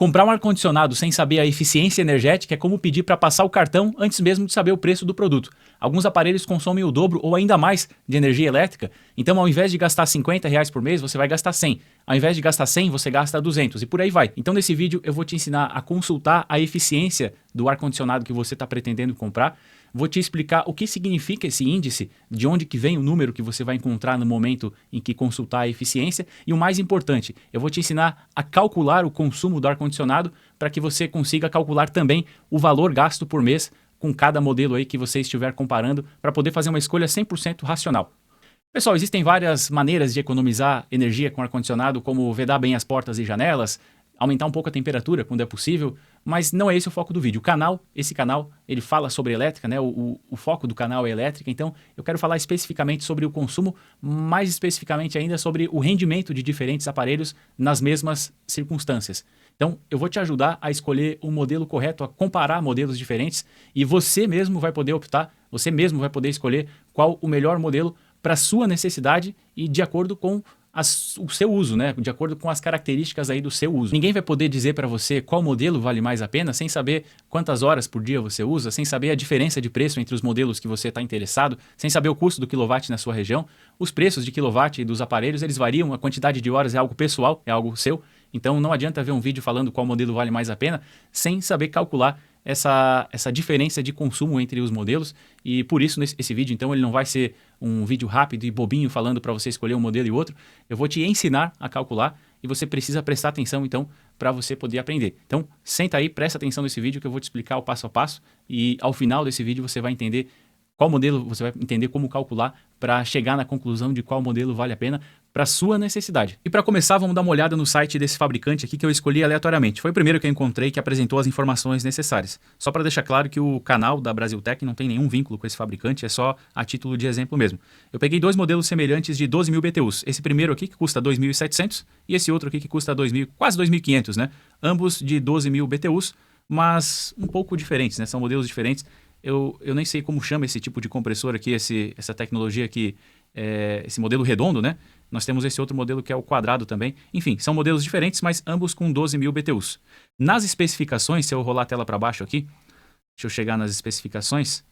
Comprar um ar-condicionado sem saber a eficiência energética é como pedir para passar o cartão antes mesmo de saber o preço do produto. Alguns aparelhos consomem o dobro ou ainda mais de energia elétrica, então ao invés de gastar R$ 50 por mês, você vai gastar 100. Ao invés de gastar 100, você gasta 200 e por aí vai. Então nesse vídeo eu vou te ensinar a consultar a eficiência do ar-condicionado que você está pretendendo comprar. Vou te explicar o que significa esse índice, de onde que vem o número que você vai encontrar no momento em que consultar a eficiência e o mais importante, eu vou te ensinar a calcular o consumo do ar-condicionado para que você consiga calcular também o valor gasto por mês com cada modelo aí que você estiver comparando para poder fazer uma escolha 100% racional. Pessoal, existem várias maneiras de economizar energia com ar-condicionado, como vedar bem as portas e janelas, aumentar um pouco a temperatura quando é possível, mas não é esse o foco do vídeo. Esse canal, ele fala sobre elétrica, né? O foco do canal é elétrica, então eu quero falar especificamente sobre o consumo, mais especificamente ainda sobre o rendimento de diferentes aparelhos nas mesmas circunstâncias. Então, eu vou te ajudar a escolher o modelo correto, a comparar modelos diferentes e você mesmo vai poder optar, você mesmo vai poder escolher qual o melhor modelo para a sua necessidade e de acordo com o seu uso, né? De acordo com as características aí do seu uso. Ninguém vai poder dizer para você qual modelo vale mais a pena sem saber quantas horas por dia você usa, sem saber a diferença de preço entre os modelos que você está interessado, sem saber o custo do quilowatt na sua região. Os preços de quilowatt dos aparelhos, eles variam, a quantidade de horas é algo pessoal, é algo seu. Então não adianta ver um vídeo falando qual modelo vale mais a pena sem saber calcular essa diferença de consumo entre os modelos e por isso esse vídeo então ele não vai ser um vídeo rápido e bobinho falando para você escolher um modelo e outro. Eu vou te ensinar a calcular e você precisa prestar atenção então para você poder aprender. Então senta aí, presta atenção nesse vídeo que eu vou te explicar o passo a passo e ao final desse vídeo você vai entender qual modelo, você vai entender como calcular para chegar na conclusão de qual modelo vale a pena para sua necessidade. E para começar, vamos dar uma olhada no site desse fabricante aqui que eu escolhi aleatoriamente. Foi o primeiro que eu encontrei que apresentou as informações necessárias. Só para deixar claro que o canal da Brasiltec não tem nenhum vínculo com esse fabricante, é só a título de exemplo mesmo. Eu peguei dois modelos semelhantes de 12.000 BTUs. Esse primeiro aqui que custa 2.700 e esse outro aqui que custa 2.000, quase 2.500, né? Ambos de 12.000 BTUs, mas um pouco diferentes, né? São modelos diferentes. Eu nem sei como chama esse tipo de compressor aqui, essa tecnologia aqui, esse modelo redondo, né? Nós temos esse outro modelo que é o quadrado também. Enfim, são modelos diferentes, mas ambos com 12.000 BTUs. Nas especificações, se eu rolar a tela para baixo aqui, deixa eu chegar nas especificações.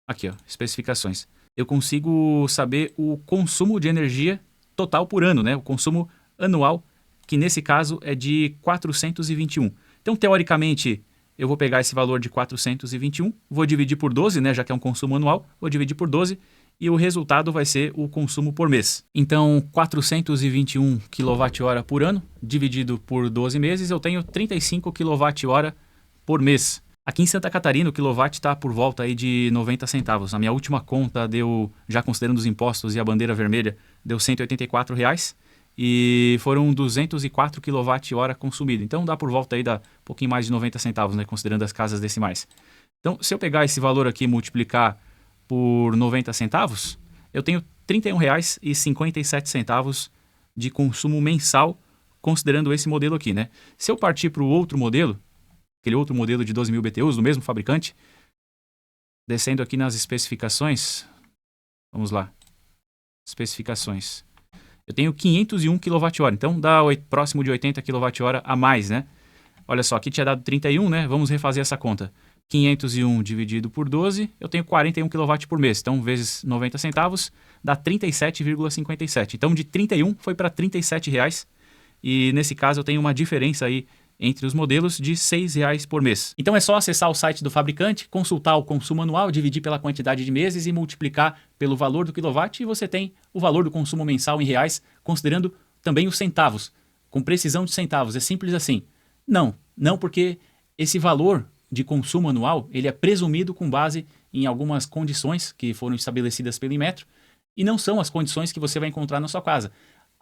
Aqui, ó, especificações. Eu consigo saber o consumo de energia total por ano, né? O consumo anual, que nesse caso é de 421. Então, teoricamente, eu vou pegar esse valor de 421, vou dividir por 12, né, já que é um consumo anual, vou dividir por 12 e o resultado vai ser o consumo por mês. Então, 421 kWh por ano, dividido por 12 meses, eu tenho 35 kWh por mês. Aqui em Santa Catarina, o quilowatt está por volta aí de 90 centavos. A minha última conta deu, já considerando os impostos e a bandeira vermelha, deu R$ 184 e foram 204 kWh consumido. Então dá por volta aí da um pouquinho mais de 90 centavos, né, considerando as casas decimais. Então, se eu pegar esse valor aqui e multiplicar por 90 centavos, eu tenho R$ 31,57 de consumo mensal, considerando esse modelo aqui, né? Se eu partir para o outro modelo, aquele outro modelo de 12.000 BTUs, do mesmo fabricante, descendo aqui nas especificações, vamos lá, especificações. Eu tenho 501 kWh, então dá próximo de 80 kWh a mais, né? Olha só, aqui tinha dado 31, né? Vamos refazer essa conta. 501 dividido por 12, eu tenho 41 kW por mês. Então, vezes 90 centavos, dá 37,57. Então, de 31 foi para R$ 37 reais. E nesse caso, eu tenho uma diferença aí entre os modelos de R$ 6 por mês. Então é só acessar o site do fabricante, consultar o consumo anual, dividir pela quantidade de meses e multiplicar pelo valor do quilowatt e você tem o valor do consumo mensal em reais, considerando também os centavos, com precisão de centavos. É simples assim. Não porque esse valor de consumo anual ele é presumido com base em algumas condições que foram estabelecidas pelo Inmetro e não são as condições que você vai encontrar na sua casa.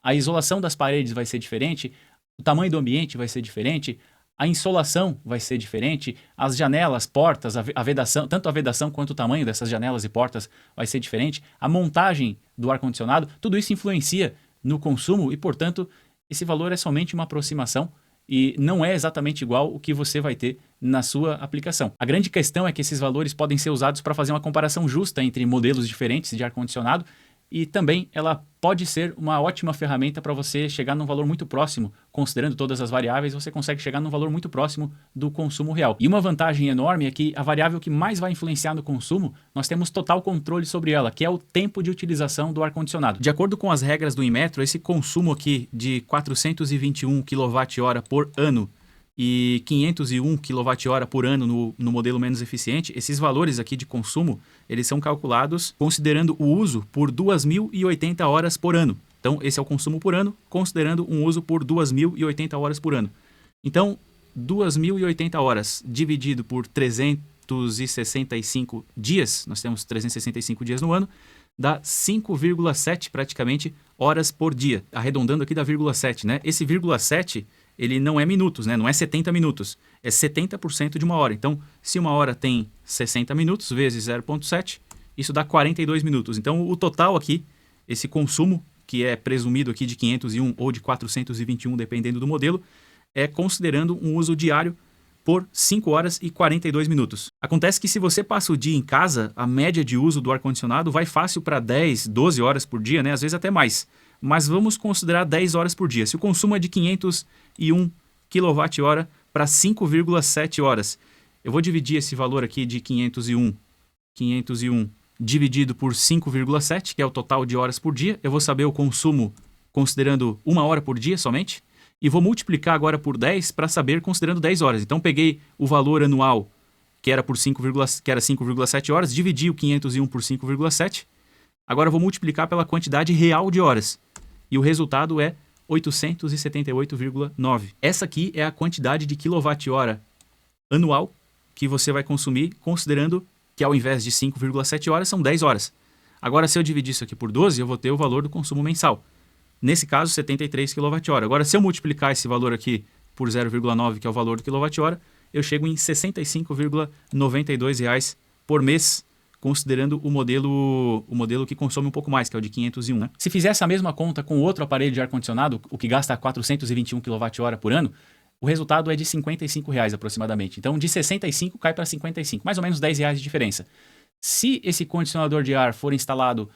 A isolação das paredes vai ser diferente, o tamanho do ambiente vai ser diferente, a insolação vai ser diferente, as janelas, portas, a vedação, tanto a vedação quanto o tamanho dessas janelas e portas vai ser diferente, a montagem do ar-condicionado, tudo isso influencia no consumo e, portanto, esse valor é somente uma aproximação e não é exatamente igual o que você vai ter na sua aplicação. A grande questão é que esses valores podem ser usados para fazer uma comparação justa entre modelos diferentes de ar-condicionado e também ela pode ser uma ótima ferramenta para você chegar num valor muito próximo, considerando todas as variáveis, você consegue chegar num valor muito próximo do consumo real. E uma vantagem enorme é que a variável que mais vai influenciar no consumo, nós temos total controle sobre ela, que é o tempo de utilização do ar-condicionado. De acordo com as regras do Inmetro, esse consumo aqui de 421 kWh por ano e 501 kWh por ano no modelo menos eficiente, esses valores aqui de consumo, eles são calculados considerando o uso por 2.080 horas por ano. Então, esse é o consumo por ano, considerando um uso por 2.080 horas por ano. Então, 2.080 horas dividido por 365 dias, nós temos 365 dias no ano, dá 5,7 praticamente horas por dia. Arredondando aqui dá 0,7, né? Esse 0,7 ele não é minutos, né? Não é 70 minutos, é 70% de uma hora. Então, se uma hora tem 60 minutos vezes 0,7, isso dá 42 minutos. Então, o total aqui, esse consumo, que é presumido aqui de 501 ou de 421, dependendo do modelo, é considerando um uso diário por 5 horas e 42 minutos. Acontece que se você passa o dia em casa, a média de uso do ar-condicionado vai fácil para 10, 12 horas por dia, né? Às vezes até mais. Mas vamos considerar 10 horas por dia. Se o consumo é de 501 kWh para 5,7 horas, eu vou dividir esse valor aqui de 501 dividido por 5,7, que é o total de horas por dia. Eu vou saber o consumo considerando 1 hora por dia somente. E vou multiplicar agora por 10 para saber considerando 10 horas. Então, peguei o valor anual, que era 5,7 horas, dividi o 501 por 5,7. Agora, vou multiplicar pela quantidade real de horas. E o resultado é 878,9. Essa aqui é a quantidade de quilowatt-hora anual que você vai consumir, considerando que ao invés de 5,7 horas, são 10 horas. Agora, se eu dividir isso aqui por 12, eu vou ter o valor do consumo mensal. Nesse caso, 73 kWh. Agora, se eu multiplicar esse valor aqui por 0,9, que é o valor do quilowatt-hora, eu chego em R$ 65,92 por mês, considerando o modelo que consome um pouco mais, que é o de 501. Né? Se fizer essa mesma conta com outro aparelho de ar-condicionado, o que gasta 421 kWh por ano, o resultado é de R$ 55 aproximadamente. Então, de 65 cai para 55, mais ou menos R$ 10 de diferença. Se esse condicionador de ar for instalado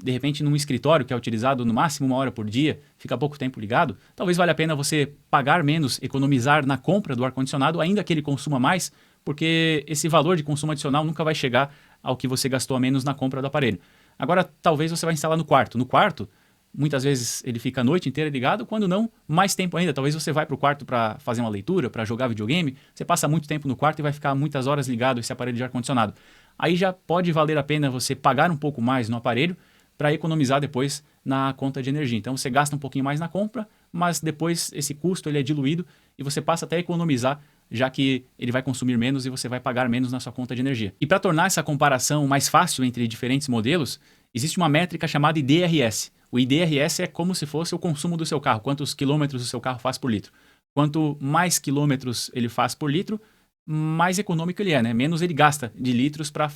de repente num escritório que é utilizado no máximo 1 hora por dia, fica pouco tempo ligado, talvez valha a pena você pagar menos, economizar na compra do ar-condicionado, ainda que ele consuma mais, porque esse valor de consumo adicional nunca vai chegar ao que você gastou a menos na compra do aparelho. Agora, talvez você vai instalar no quarto. No quarto, muitas vezes ele fica a noite inteira ligado, quando não, mais tempo ainda. Talvez você vai para o quarto para fazer uma leitura, para jogar videogame, você passa muito tempo no quarto e vai ficar muitas horas ligado esse aparelho de ar-condicionado. Aí já pode valer a pena você pagar um pouco mais no aparelho, para economizar depois na conta de energia. Então você gasta um pouquinho mais na compra, mas depois esse custo ele é diluído e você passa até a economizar, já que ele vai consumir menos e você vai pagar menos na sua conta de energia. E para tornar essa comparação mais fácil entre diferentes modelos, existe uma métrica chamada IDRS. O IDRS é como se fosse o consumo do seu carro, quantos quilômetros o seu carro faz por litro. Quanto mais quilômetros ele faz por litro, mais econômico ele é, né? Menos ele gasta de litros para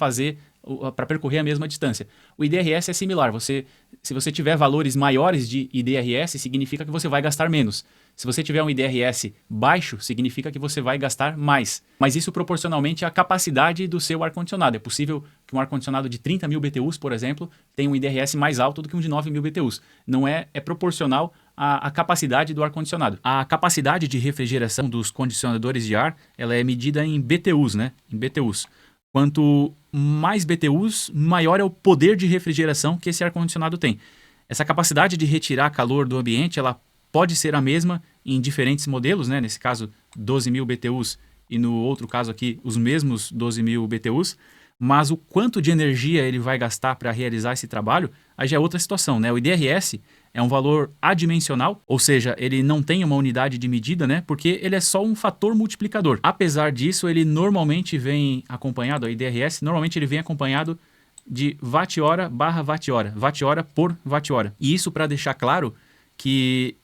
percorrer a mesma distância. O IDRS é similar. Se você tiver valores maiores de IDRS, significa que você vai gastar menos. Se você tiver um IDRS baixo, significa que você vai gastar mais. Mas isso proporcionalmente à capacidade do seu ar-condicionado. É possível que um ar-condicionado de 30.000 BTUs, por exemplo, tenha um IDRS mais alto do que um de 9.000 BTUs. Não é proporcional à capacidade do ar-condicionado. A capacidade de refrigeração dos condicionadores de ar, ela é medida em BTUs, né? Em BTUs. Quanto mais BTUs, maior é o poder de refrigeração que esse ar-condicionado tem. Essa capacidade de retirar calor do ambiente, ela pode ser a mesma em diferentes modelos, né? Nesse caso, 12.000 BTUs e no outro caso aqui, os mesmos 12.000 BTUs. Mas o quanto de energia ele vai gastar para realizar esse trabalho, aí já é outra situação, né? O IDRS é um valor adimensional, ou seja, ele não tem uma unidade de medida, né? Porque ele é só um fator multiplicador. Apesar disso, ele normalmente vem acompanhado, o IDRS, normalmente ele vem acompanhado de watt-hora barra watt-hora, watt-hora por watt-hora. E isso para deixar claro que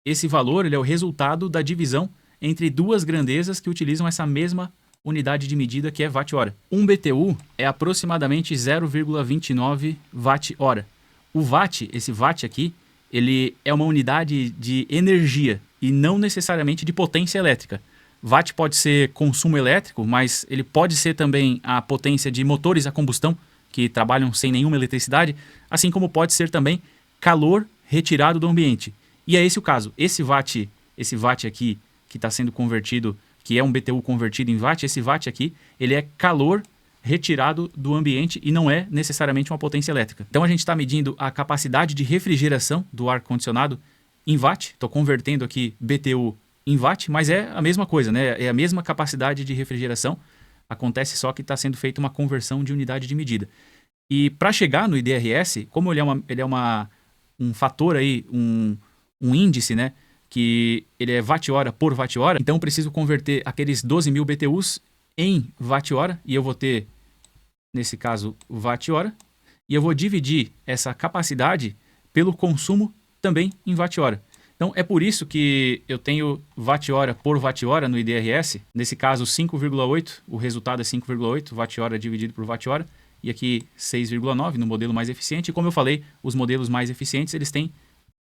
esse valor ele é o resultado da divisão entre duas grandezas que utilizam essa mesma unidade de medida que é watt-hora. Um BTU é aproximadamente 0,29 watt-hora. O watt, esse watt aqui, ele é uma unidade de energia e não necessariamente de potência elétrica. Watt pode ser consumo elétrico, mas ele pode ser também a potência de motores a combustão que trabalham sem nenhuma eletricidade, assim como pode ser também calor retirado do ambiente. E é esse o caso. Esse watt aqui que está sendo convertido, que é um BTU convertido em watt, esse watt aqui, ele é calor retirado do ambiente e não é necessariamente uma potência elétrica. Então a gente está medindo a capacidade de refrigeração do ar-condicionado em watt. Estou convertendo aqui BTU em watt, mas é a mesma coisa, né? É a mesma capacidade de refrigeração. Acontece só que está sendo feita uma conversão de unidade de medida. E para chegar no IDRS, como ele é um fator aí, um índice, né? Que ele é watt-hora por watt-hora, então eu preciso converter aqueles 12.000 BTUs em watt-hora, e eu vou ter, nesse caso, watt-hora, e eu vou dividir essa capacidade pelo consumo também em watt-hora. Então é por isso que eu tenho watt-hora por watt-hora no IDRS, nesse caso 5,8, o resultado é 5,8 watt-hora dividido por watt-hora, e aqui 6,9 no modelo mais eficiente. E como eu falei, os modelos mais eficientes, eles têm,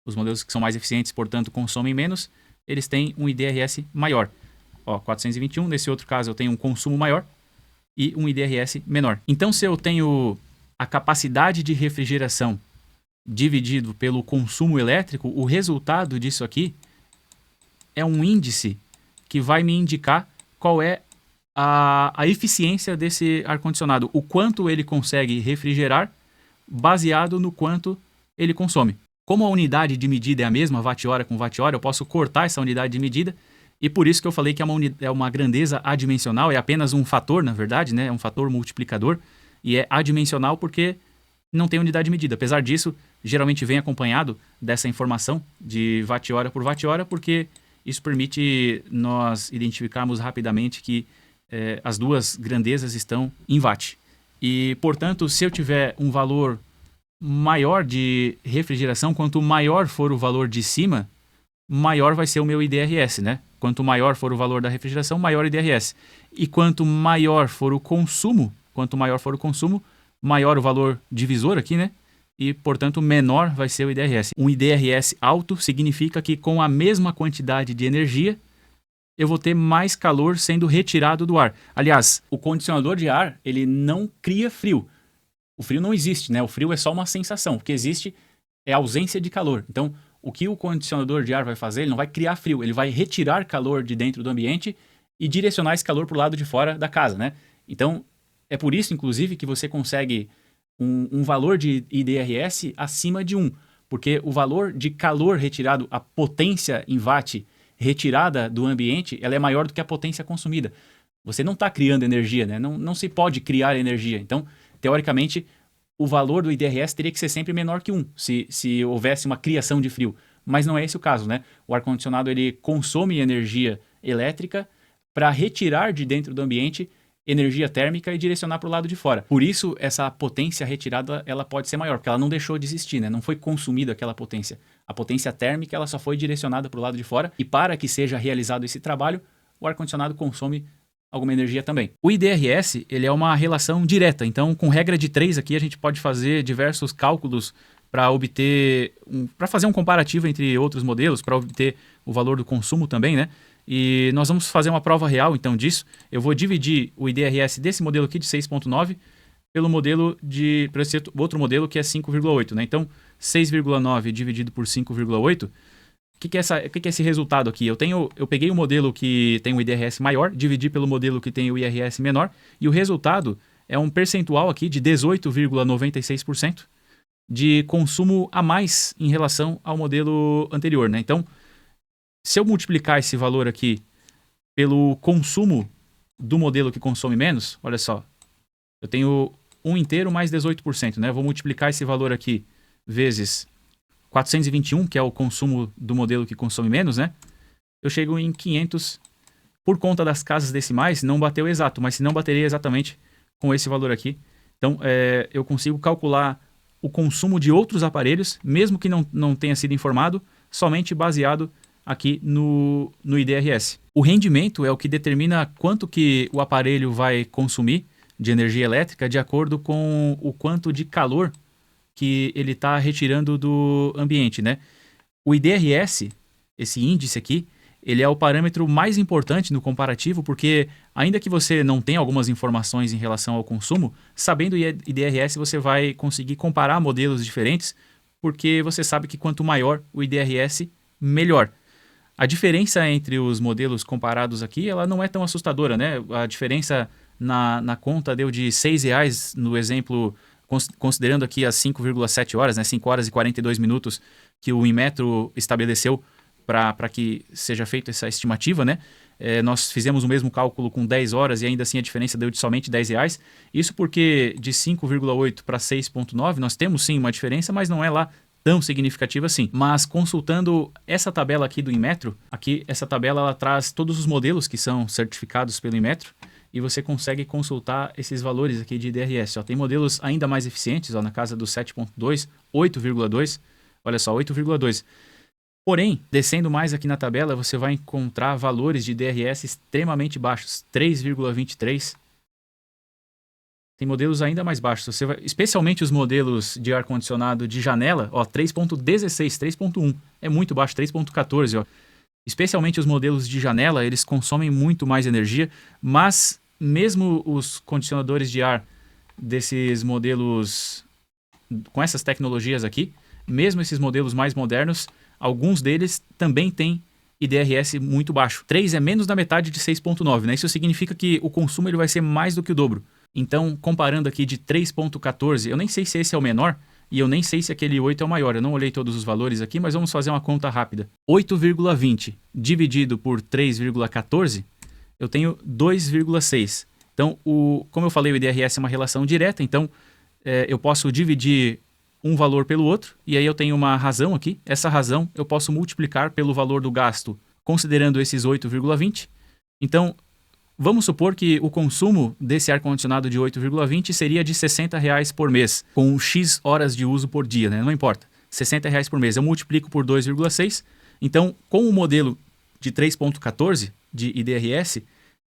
os modelos que são mais eficientes, portanto, consomem menos, eles têm um IDRS maior. Ó, 421, nesse outro caso eu tenho um consumo maior e um IDRS menor. Então, se eu tenho a capacidade de refrigeração dividido pelo consumo elétrico, o resultado disso aqui é um índice que vai me indicar qual é a eficiência desse ar-condicionado, o quanto ele consegue refrigerar baseado no quanto ele consome. Como a unidade de medida é a mesma, watt-hora com watt-hora, eu posso cortar essa unidade de medida e por isso que eu falei que é uma grandeza adimensional, é apenas um fator, na verdade, né? É um fator multiplicador e é adimensional porque não tem unidade de medida. Apesar disso, geralmente vem acompanhado dessa informação de watt-hora por watt-hora, porque isso permite nós identificarmos rapidamente que as duas grandezas estão em watt. E, portanto, se eu tiver um valor maior de refrigeração, quanto maior for o valor de cima, maior vai ser o meu IDRS, né? Quanto maior for o valor da refrigeração, maior o IDRS. E quanto maior for o consumo, maior o valor divisor aqui, né? E, portanto, menor vai ser o IDRS. Um IDRS alto significa que com a mesma quantidade de energia, eu vou ter mais calor sendo retirado do ar. Aliás, o condicionador de ar, ele não cria frio. O frio não existe, né? O frio é só uma sensação. O que existe é a ausência de calor. Então, o que o condicionador de ar vai fazer? Ele não vai criar frio, ele vai retirar calor de dentro do ambiente e direcionar esse calor para o lado de fora da casa, né? Então, é por isso, inclusive, que você consegue um valor de IDRS acima de 1, porque o valor de calor retirado, a potência em watt retirada do ambiente, ela é maior do que a potência consumida. Você não está criando energia, né? Não se pode criar energia. Então, teoricamente, o valor do IDRS teria que ser sempre menor que 1, se houvesse uma criação de frio. Mas não é esse o caso, né? O ar-condicionado ele consome energia elétrica para retirar de dentro do ambiente energia térmica e direcionar para o lado de fora. Por isso, essa potência retirada ela pode ser maior, porque ela não deixou de existir, né? Não foi consumida aquela potência. A potência térmica ela só foi direcionada para o lado de fora e para que seja realizado esse trabalho, o ar-condicionado consome alguma energia também. O IDRS ele é uma relação direta, então com regra de 3 aqui a gente pode fazer diversos cálculos para obter, para fazer um comparativo entre outros modelos, para obter o valor do consumo também, né? E nós vamos fazer uma prova real, então, disso. Eu vou dividir o IDRS desse modelo aqui de 6,9 pelo modelo por esse outro modelo que é 5,8, né? Então, 6,9 dividido por 5,8, o que é esse resultado aqui? Eu peguei o modelo que tem o IDRS maior, dividi pelo modelo que tem o IRS menor, e o resultado é um percentual aqui de 18,96% de consumo a mais em relação ao modelo anterior, né? Então, se eu multiplicar esse valor aqui pelo consumo do modelo que consome menos, olha só, eu tenho 1 inteiro mais 18%, né? Eu vou multiplicar esse valor aqui vezes 421, que é o consumo do modelo que consome menos, né? Eu chego em 500, por conta das casas decimais, não bateu exato, mas se não bateria exatamente com esse valor aqui. Então, eu consigo calcular o consumo de outros aparelhos, mesmo que não tenha sido informado, somente baseado aqui no IDRS. O rendimento é o que determina quanto que o aparelho vai consumir de energia elétrica de acordo com o quanto de calor que ele está retirando do ambiente, né? O IDRS, esse índice aqui, ele é o parâmetro mais importante no comparativo, porque ainda que você não tenha algumas informações em relação ao consumo, sabendo o IDRS você vai conseguir comparar modelos diferentes, porque você sabe que quanto maior o IDRS, melhor. A diferença entre os modelos comparados aqui, ela não é tão assustadora, né? A diferença na conta deu de R$6 no exemplo, considerando aqui as 5,7 horas, né? 5 horas e 42 minutos que o Inmetro estabeleceu para que seja feita essa estimativa, né? Nós fizemos o mesmo cálculo com 10 horas e ainda assim a diferença deu de somente R$10. Isso porque de 5,8 para 6,9 nós temos sim uma diferença, mas não é lá tão significativa assim. Mas consultando essa tabela aqui do Inmetro, aqui essa tabela ela traz todos os modelos que são certificados pelo Inmetro e você consegue consultar esses valores aqui de IDRS. Ó, tem modelos ainda mais eficientes, ó, na casa do 7,2, 8,2, olha só, 8,2. Porém, descendo mais aqui na tabela, você vai encontrar valores de IDRS extremamente baixos, 3,23. Tem modelos ainda mais baixos, especialmente os modelos de ar-condicionado de janela, ó, 3,16, 3,1, é muito baixo, 3,14, ó. Especialmente os modelos de janela, eles consomem muito mais energia, mas mesmo os condicionadores de ar desses modelos com essas tecnologias aqui, mesmo esses modelos mais modernos, alguns deles também têm IDRS muito baixo. 3 é menos da metade de 6,9, né? Isso significa que o consumo ele vai ser mais do que o dobro. Então, comparando aqui de 3,14, eu nem sei se esse é o menor e eu nem sei se aquele 8 é o maior. Eu não olhei todos os valores aqui, mas vamos fazer uma conta rápida. 8,20 dividido por 3,14, eu tenho 2,6. Então, como eu falei, o IDRS é uma relação direta, então eu posso dividir um valor pelo outro, e aí eu tenho uma razão aqui. Essa razão eu posso multiplicar pelo valor do gasto, considerando esses 8,20. Então, vamos supor que o consumo desse ar-condicionado de 8,20 seria de R$60 por mês, com X horas de uso por dia, né? Não importa. R$60 por mês. Eu multiplico por 2,6. Então, com o modelo de 3,14 de IDRS,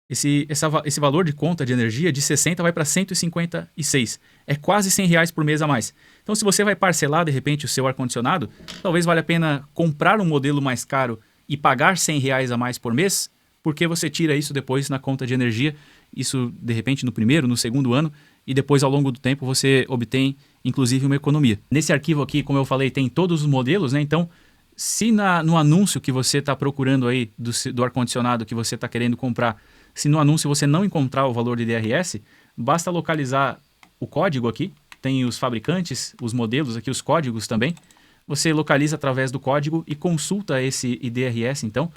esse valor de conta de energia de 60 vai para 156. É quase R$100 por mês a mais. Então, se você vai parcelar, de repente, o seu ar-condicionado, talvez valha a pena comprar um modelo mais caro e pagar R$100 a mais por mês, porque você tira isso depois na conta de energia, isso, de repente, no primeiro, no segundo ano, e depois, ao longo do tempo, você obtém, inclusive, uma economia. Nesse arquivo aqui, como eu falei, tem todos os modelos, né? Então, se no anúncio que você está procurando aí do ar-condicionado que você está querendo comprar, se no anúncio você não encontrar o valor de IDRS, basta localizar o código aqui, tem os fabricantes, os modelos aqui, os códigos também. Você localiza através do código e consulta esse IDRS, então,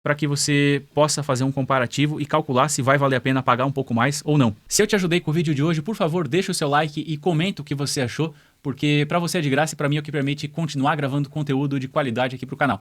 para que você possa fazer um comparativo e calcular se vai valer a pena pagar um pouco mais ou não. Se eu te ajudei com o vídeo de hoje, por favor, deixa o seu like e comenta o que você achou, porque para você é de graça e para mim é o que permite continuar gravando conteúdo de qualidade aqui para o canal.